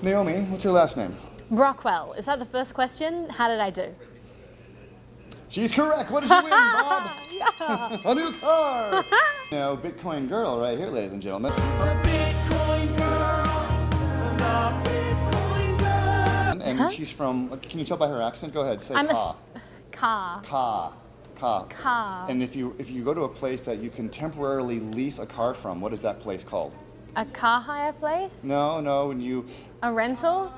Naomi, what's your last name? Brockwell. Is that the first question? How did I do? She's correct. What did you win, Bob? A new car. Now, Bitcoin girl right here, ladies and gentlemen. She's the Bitcoin girl. The Bitcoin girl. And she's from, can you tell by her accent? Go ahead, say I'm Ka. car. Ka. And if you go to a place that you can temporarily lease a car from, what is that place called? A car hire place? No, when you... A rental?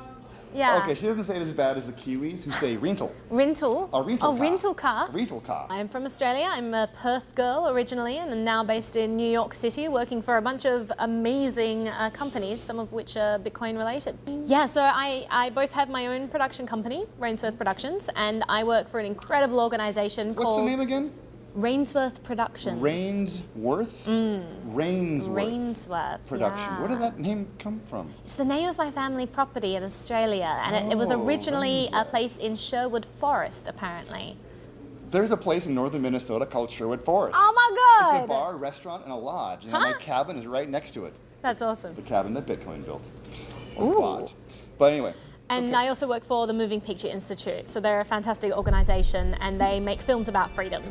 Yeah. Okay, she doesn't say it as bad as the Kiwis who say rental. Rental? A rental car. Rental car? Rental car. I'm from Australia. I'm a Perth girl originally and I'm now based in New York City working for a bunch of amazing companies, some of which are Bitcoin related. Yeah, so I both have my own production company, Rainsworth Productions, and I work for an incredible organization called... What's the name again? Rainsworth Productions. Rainsworth? Rainsworth Productions. Yeah. Where did that name come from? It's the name of my family property in Australia, and it was originally a place in Sherwood Forest, apparently. There's a place in northern Minnesota called Sherwood Forest. Oh my God! It's a bar, restaurant, and a lodge. And my cabin is right next to it. That's awesome. The cabin that Bitcoin built. Or Ooh. bought. But anyway. And okay. I also work for the Moving Picture Institute. So they're a fantastic organization, and they make films about freedom.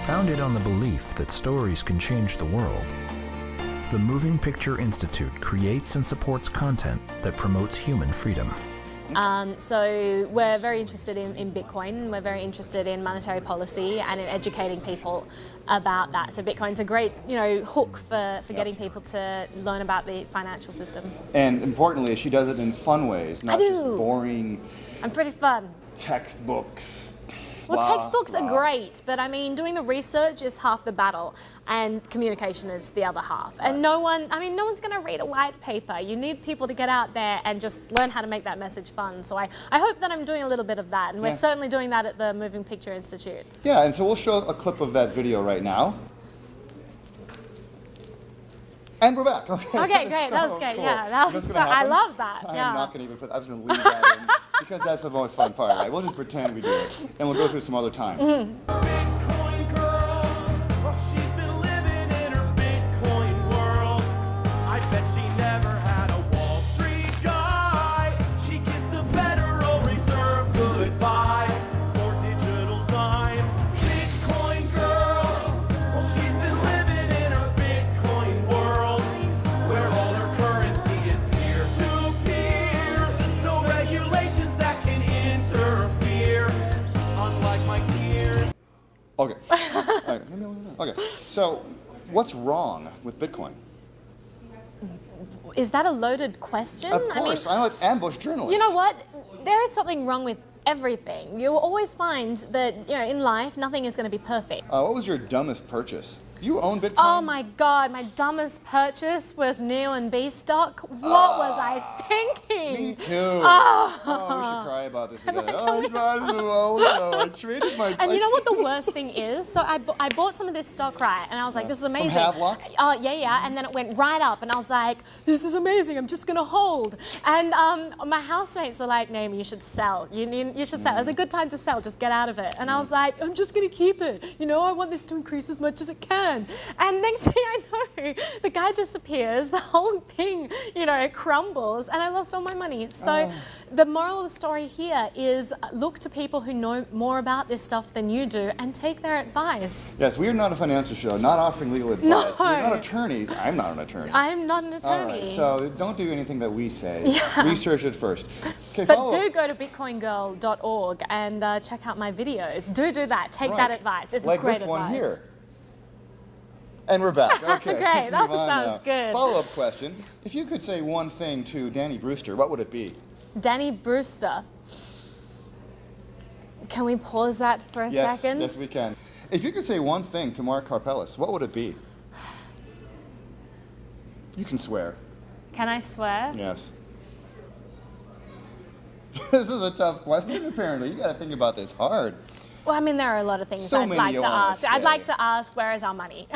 Founded on the belief that stories can change the world, the Moving Picture Institute creates and supports content that promotes human freedom. So we're very interested in Bitcoin, we're very interested in monetary policy and in educating people about that. So Bitcoin's a great, hook for getting people to learn about the financial system. And importantly, she does it in fun ways, not just boring I'm pretty fun. textbooks. Well, Blah, textbooks blah. are great, but I mean, doing the research is half the battle, and communication is the other half. And no one's going to read a white paper. You need people to get out there and just learn how to make that message fun. So I hope that I'm doing a little bit of that, and we're certainly doing that at the Moving Picture Institute. Yeah, and so we'll show a clip of that video right now. And we're back. Okay, great. That was great. Cool. Yeah, that was I love that. I'm Yeah. not going to even put. I was going to leave that in because that's the most fun part. Right? We'll just pretend we do it, and we'll go through some other time. Bitcoin girl. Well, she's been living in her Bitcoin world. I bet she never had a Wall Street guy. She kissed the Federal Reserve goodbye for digital times. Bitcoin girl. Well, she's been living in her Bitcoin world where all her currency is peer-to-peer. No regulations that can interfere. Unlike my tears. Okay. Okay. So, what's wrong with Bitcoin? Is that a loaded question? Of course. I like ambush journalists. You know what? There is something wrong with everything. You'll always find that, in life, nothing is going to be perfect. What was your dumbest purchase? You own Bitcoin? Oh my God, my dumbest purchase was Neo and B stock. What was I thinking? Me too. Oh, we should cry about this together. I traded my... And you know what the worst thing is? So I bought some of this stock, right? And I was like, this is amazing. From Havelock? Yeah. And then it went right up. And I was like, this is amazing. I'm just going to hold. And my housemates were like, Naomi, you should sell. You should sell. It's a good time to sell. Just get out of it. And I was like, I'm just going to keep it. I want this to increase as much as it can. And next thing I know, the guy disappears. The whole thing, crumbles. And I lost all my money. So the moral of the story here is look to people who know more about this stuff than you do and take their advice. Yes, we are not a financial show, not offering legal advice. No. We're not attorneys. I'm not an attorney. I'm not an attorney. All right, so don't do anything that we say. Yeah. Research it first. Okay, But do go to bitcoingirl.org and check out my videos. Do that. Take that advice. It's like great this advice. one here. And we're back. Okay. Great, let's that move on sounds now. good. Follow-up question. If you could say one thing to Danny Brewster, what would it be? Danny Brewster. Can we pause that for a second? Yes, we can. If you could say one thing to Mark Karpelis, what would it be? You can swear. Can I swear? Yes. This is a tough question, apparently. You got to think about this hard. Well, I mean, there are a lot of things So I'd many like you to wanna ask. I'd say. like to ask, where is our money?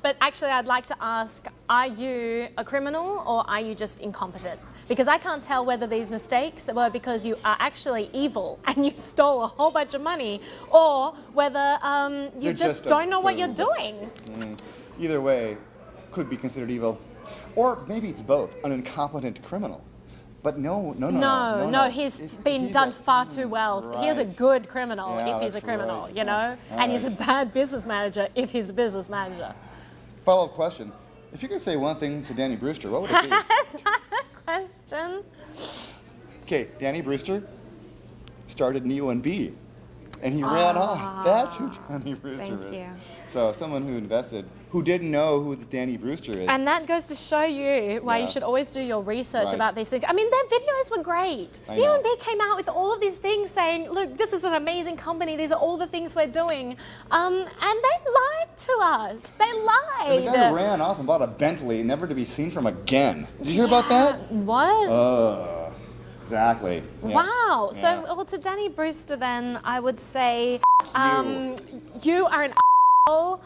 But actually, I'd like to ask, are you a criminal or are you just incompetent? Because I can't tell whether these mistakes were because you are actually evil and you stole a whole bunch of money, or whether you You're just just a don't know what you're boob. doing. Either way, could be considered evil. Or maybe it's both, an incompetent criminal. But no. No, he's been he's done a- far too well. He is a right. good criminal Yeah, if he's a that's criminal, right. you know? All And he's a right. bad business manager if he's a business manager. Follow-up question. If you could say one thing to Danny Brewster, what would it be? Is that a question? Okay, Danny Brewster started NeoNB, and he ran off. That's who Danny Brewster Thank is. you. So someone who invested, who didn't know who Danny Brewster is. And that goes to show you why Yeah. you should always do your research Right. about these things. I mean, their videos were great. I You know. and me came out with all of these things saying, look, this is an amazing company. These are all the things we're doing. And they lied to us. They lied. And the guy ran off and bought a Bentley, never to be seen from again. Did you hear about that? What? Exactly. Yeah. Wow. Yeah. So, well, to Danny Brewster, then I would say, you. you are an asshole.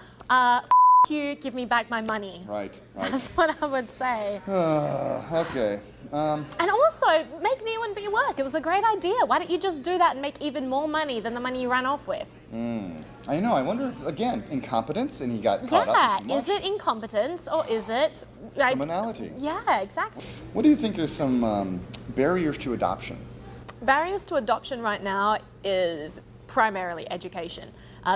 You, give me back my money. Right. That's what I would say. Okay. And also, make NeoNB work. It was a great idea. Why don't you just do that and make even more money than the money you ran off with? I know. I wonder if, again, incompetence, and he got caught up Yeah. in too much Is it incompetence or is it like? criminality. Yeah, exactly. What do you think are some barriers to adoption? Barriers to adoption right now is primarily education.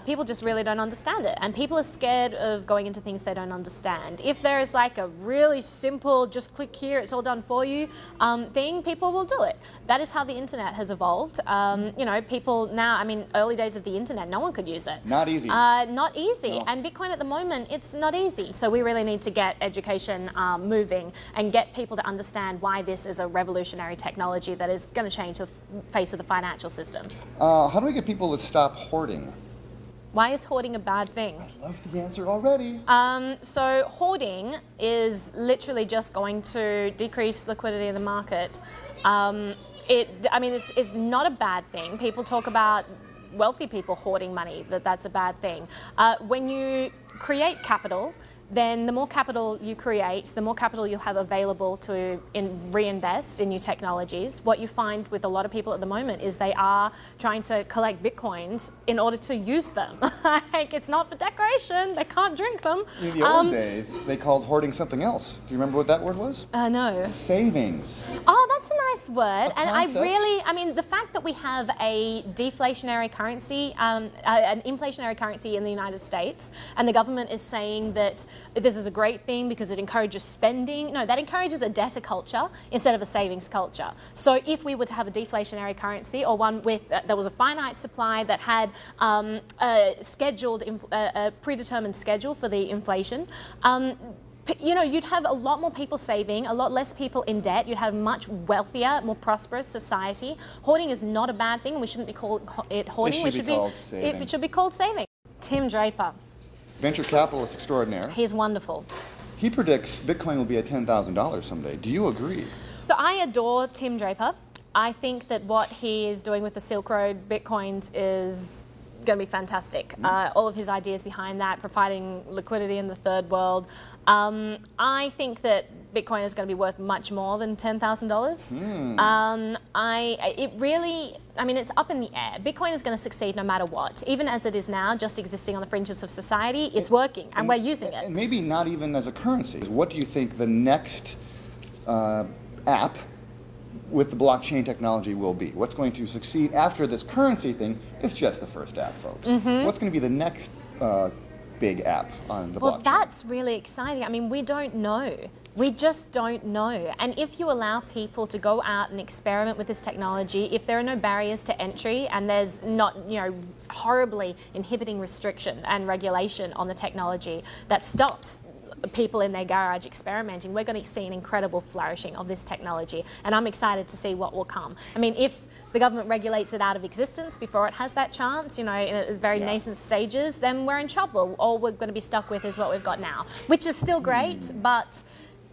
People just really don't understand it, and people are scared of going into things they don't understand. If there is like a really simple, just click here, it's all done for you thing, people will do it. That is how the internet has evolved. You know, people now, I mean, early days of the internet, no one could use it. Not easy. Not easy. No. And Bitcoin at the moment, it's not easy. So we really need to get education moving and get people to understand why this is a revolutionary technology that is going to change the face of the financial system. How do we get people to stop hoarding? Why is hoarding a bad thing? I love the answer already. So hoarding is literally just going to decrease liquidity in the market. It's not a bad thing. People talk about wealthy people hoarding money, that's a bad thing. When you create capital, then the more capital you create, the more capital you'll have available to reinvest in new technologies. What you find with a lot of people at the moment is they are trying to collect Bitcoins in order to use them. Like, it's not for decoration, they can't drink them. In the old days, they called hoarding something else. Do you remember what that word was? No. Savings. Oh, that's a nice word. And concept. the fact that we have a deflationary currency, an inflationary currency in the United States, and the government is saying that this is a great thing because it encourages spending. No, that encourages a debtor culture instead of a savings culture. So if we were to have a deflationary currency, or one with there was a finite supply that had a predetermined schedule for the inflation, you know, you'd have a lot more people saving, a lot less people in debt. You'd have a much wealthier, more prosperous society. Hoarding is not a bad thing. We shouldn't be called it hoarding. It should be called saving. It should be called saving. Tim Draper, Venture capitalist extraordinaire. he's wonderful. He predicts Bitcoin will be at $10,000 someday. Do you agree? So I adore Tim Draper. I think that what he is doing with the Silk Road Bitcoins is going to be fantastic. All of his ideas behind that, providing liquidity in the third world. I think that Bitcoin is going to be worth much more than $10,000. It's up in the air. Bitcoin is going to succeed no matter what. Even as it is now, just existing on the fringes of society, it's working, and we're using it. And maybe not even as a currency. What do you think the next app with the blockchain technology will be? What's going to succeed after this currency thing? It's just the first app, folks. What's going to be the next big app on the blockchain? Well, that's really exciting. I mean, we don't know. We just don't know. And if you allow people to go out and experiment with this technology, if there are no barriers to entry and there's not, horribly inhibiting restriction and regulation on the technology that stops people in their garage experimenting, we're going to see an incredible flourishing of this technology. And I'm excited to see what will come. I mean, if the government regulates it out of existence before it has that chance, in a very nascent stages, then we're in trouble. All we're going to be stuck with is what we've got now, which is still great, but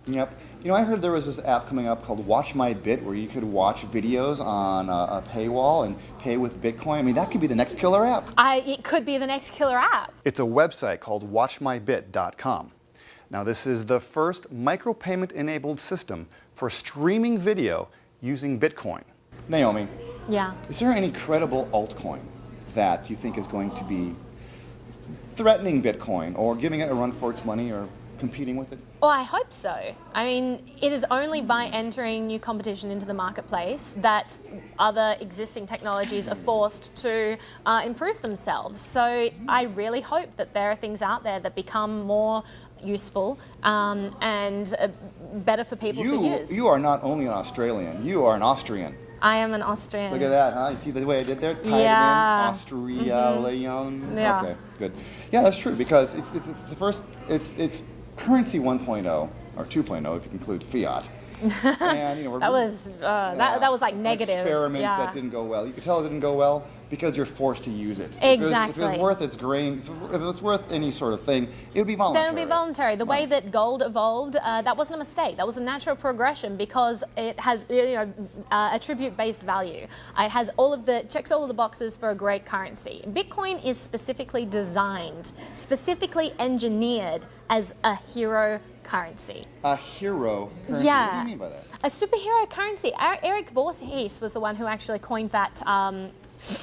Yep. You know, I heard there was this app coming up called WatchMyBit where you could watch videos on a paywall and pay with Bitcoin. I mean, that could be the next killer app. It could be the next killer app. It's a website called WatchMyBit.com. Now, this is the first micropayment-enabled system for streaming video using Bitcoin. Naomi, Yeah. is there any credible altcoin that you think is going to be threatening Bitcoin or giving it a run for its money or competing with it? Well, I hope so. I mean, it is only by entering new competition into the marketplace that other existing technologies are forced to improve themselves. So I really hope that there are things out there that become more useful and better for people to use. You are not only an Australian, you are an Austrian. I am an Austrian. Look at that, huh? You see the way I did there? Tied Yeah. it in. Australian. Yeah. Okay, good. Yeah, that's true because it's the first, it's currency 1.0 or 2.0 if you include fiat. And, you know, that was like negative. Experiments yeah. that didn't go well. You could tell it didn't go well because you're forced to use it. Exactly. If it was worth its grain, if it's worth any sort of thing, it would be voluntary. Then it would be voluntary. The way that gold evolved, that wasn't a mistake. That was a natural progression because it has attribute-based value. It has checks all of the boxes for a great currency. Bitcoin is specifically designed, specifically engineered as a hero currency. A hero currency? Yeah. What do you mean by that? A superhero currency. Eric Voorhees was the one who actually coined that.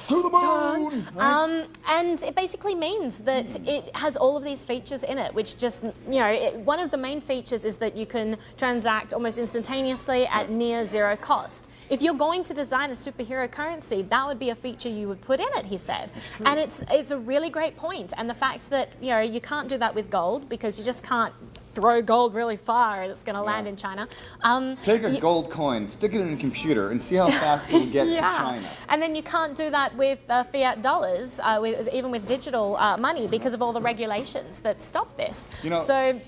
To the moon! Right? And it basically means that it has all of these features in it, which just, one of the main features is that you can transact almost instantaneously at near zero cost. If you're going to design a superhero currency, that would be a feature you would put in it, he said. And it's a really great point. And the fact that, you can't do that with gold because you just can't throw gold really far and it's going to land in China. Take a gold coin, stick it in a computer, and see how fast it will get to China. And then you can't do that with fiat dollars, even with digital money, because of all the regulations that stop this. So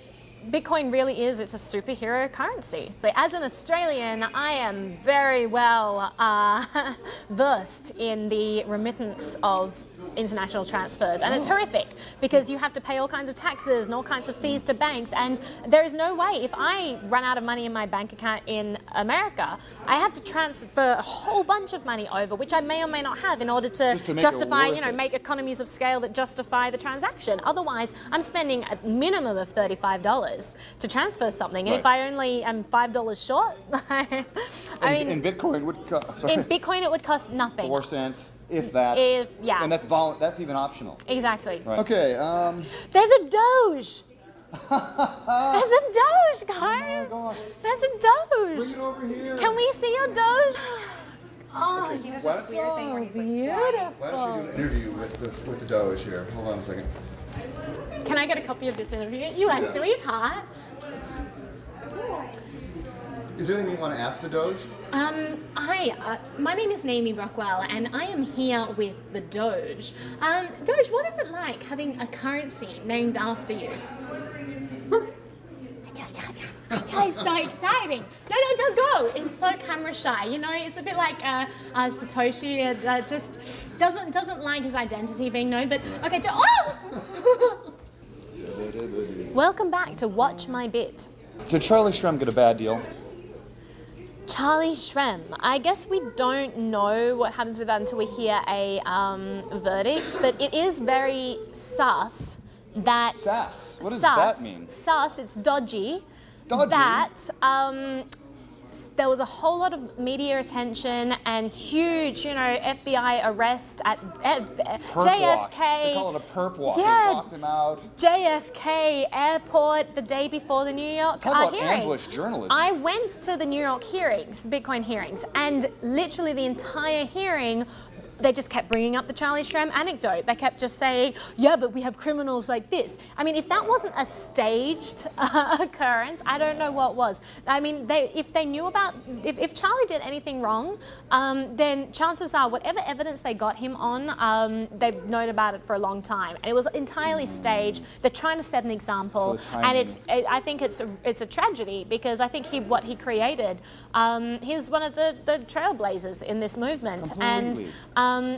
Bitcoin really is, it's a superhero currency. But as an Australian, I am very well versed in the remittance of international transfers. And it's horrific because you have to pay all kinds of taxes and all kinds of fees to banks. And there is no way, if I run out of money in my bank account in America, I have to transfer a whole bunch of money over, which I may or may not have in order to justify, make economies of scale that justify the transaction. Otherwise, I'm spending a minimum of $35 to transfer something. And if I only am $5 short, in Bitcoin, in Bitcoin it would cost nothing. 4 cents. If that. Yeah. And that's even optional. Exactly. Right. Okay. There's a Doge. There's a Doge, guys. Oh, gosh. There's a Doge. Bring it over here. Can we see your Doge? Oh, Okay, you're what? so beautiful. Why don't you do an interview with the Doge here? Hold on a second. Can I get a copy of this interview? You are sweetheart. Is there anything you want to ask the Doge? Hi, my name is Naomi Brockwell, and I am here with the Doge. Doge, what is it like having a currency named after you? It's so exciting. No, don't go. It's so camera shy. It's a bit like Satoshi. Just doesn't like his identity being known. But okay, Welcome back to Watch My Bit. Did Charlie Shrem get a bad deal? Charlie Shrem. I guess we don't know what happens with that until we hear a verdict, but it is very sus that... Sus? What does that mean? Sus, it's dodgy. Dodgy? That there was a whole lot of media attention and huge, FBI arrest at JFK. They call it a perp walk. Yeah. They locked him out. JFK airport the day before the New York Talk about hearing. ambush journalism. I went to the New York hearings, Bitcoin hearings, and literally the entire hearing, they just kept bringing up the Charlie Shrem anecdote. They kept just saying, yeah, but we have criminals like this. I mean, if that wasn't a staged occurrence, I don't know what was. I mean, if they knew about, if Charlie did anything wrong, then chances are whatever evidence they got him on, they've known about it for a long time. And it was entirely staged. They're trying to set an example. And I think it's a tragedy because I think what he created, he's one of the trailblazers in this movement. Completely. And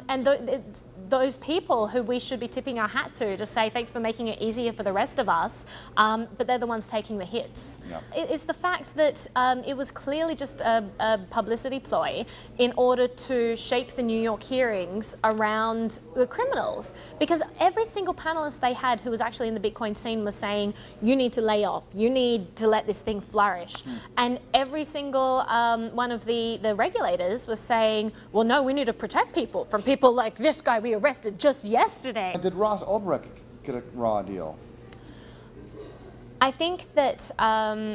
those people who we should be tipping our hat to say thanks for making it easier for the rest of us, but they're the ones taking the hits. Yeah. It's the fact that it was clearly just a publicity ploy in order to shape the New York hearings around the criminals, because every single panelist they had who was actually in the Bitcoin scene was saying, you need to lay off, you need to let this thing flourish. And every single one of the regulators was saying, well, no, we need to protect people from people like this guy we arrested just yesterday. Did Ross Ulbricht get a raw deal? I think that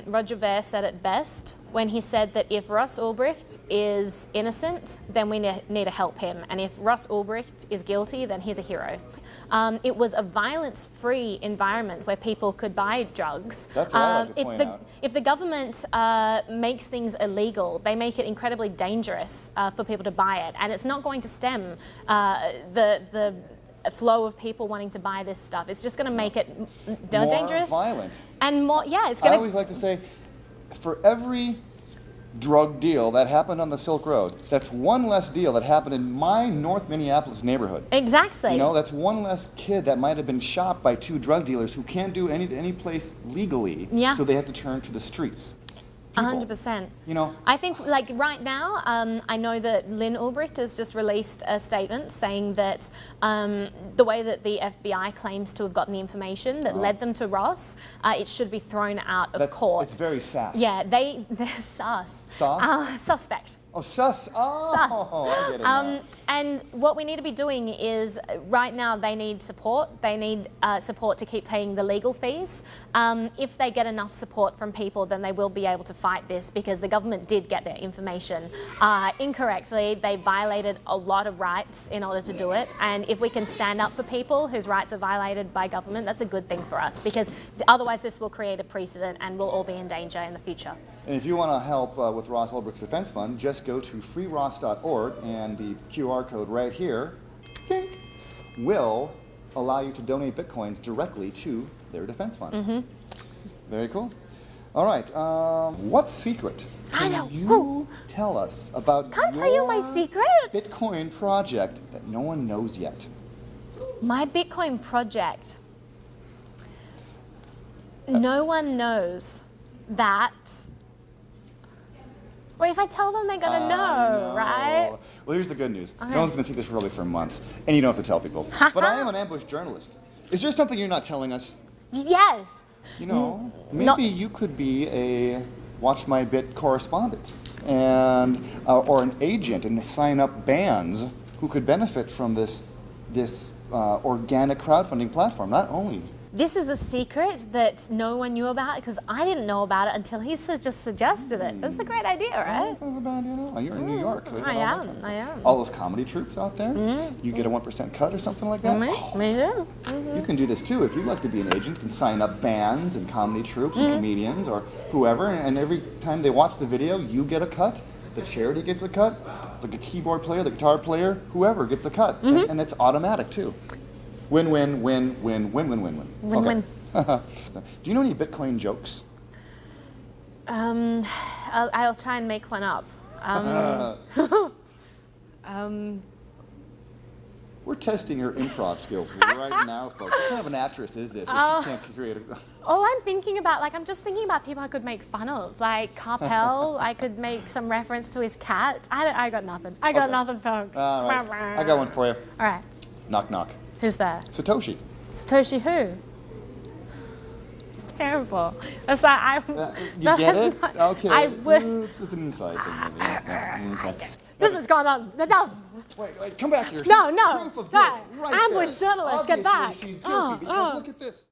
Roger Ver said it best when he said that if Ross Ulbricht is innocent, then we need to help him. And if Ross Ulbricht is guilty, then he's a hero. It was a violence-free environment where people could buy drugs. That's what I like to point out. If the government makes things illegal, they make it incredibly dangerous for people to buy it. And it's not going to stem the flow of people wanting to buy this stuff. It's just going to make it more dangerous. More violent. And more, yeah, it's going to... I always like to say, for every drug deal that happened on the Silk Road, that's one less deal that happened in my North Minneapolis neighborhood. Exactly. You know, that's one less kid that might have been shot by two drug dealers who can't do any place legally, yeah. So they have to turn to the streets. 100%. You know, I think, like, right now, I know that Lynn Ulbricht has just released a statement saying that the way that the FBI claims to have gotten the information that led them to Ross, it should be thrown out of court. It's very sus. Yeah, they're sus. Sus? Suspect. Oh, sus. Oh, I get it now. And what we need to be doing is, right now, they need support. They need support to keep paying the legal fees. If they get enough support from people, then they will be able to fight this, because the government did get their information incorrectly. They violated a lot of rights in order to do it. And if we can stand up for people whose rights are violated by government, that's a good thing for us, because otherwise this will create a precedent and we'll all be in danger in the future. And if you want to help with Ross Ulbricht's Defense Fund, just go to freeross.org, and the QR code right here will allow you to donate Bitcoins directly to their defense fund. Mm-hmm. Very cool. All right. What secret can you tell us about Can't tell you my secrets. Bitcoin project that no one knows yet? My Bitcoin project. No one knows that. Well, if I tell them, they're going to know, right? Well, here's the good news. Okay. No one's going to see this probably for months, and you don't have to tell people. But I am an ambush journalist. Is there something you're not telling us? Yes. You know, maybe you could be a WatchMyBit correspondent and or an agent and sign up bands who could benefit from this organic crowdfunding platform. Not only. This is a secret that no one knew about, because I didn't know about it until he just suggested it. That's a great idea, right? That's a bad idea. No. You're in New York. So I am. All those comedy troupes out there, you get a 1% cut or something like that. Me too. You can do this too if you'd like to be an agent and sign up bands and comedy troupes and comedians or whoever, and every time they watch the video, you get a cut, the charity gets a cut, the keyboard player, the guitar player, whoever gets a cut, and it's automatic too. Win, win, win, win, win, win, win, win. Win-win. Okay. Do you know any Bitcoin jokes? I'll try and make one up. We're testing your improv skills right now, folks. What kind of an actress is this if she can't create a... All I'm thinking about, I'm just thinking about people I could make fun of. Like Carpel, I could make some reference to his cat. I got nothing. I got nothing, folks. All right. I got one for you. All right. Knock, knock. Who's there? Satoshi. Satoshi who? It's terrible. That's like, You get it? Not, okay. I would. It's an inside thing. Yeah. Okay. This is going on. No. Wait, come back here. No. Proof of guilt right Ambush there. journalist, get Obviously, back. She's guilty because look at this.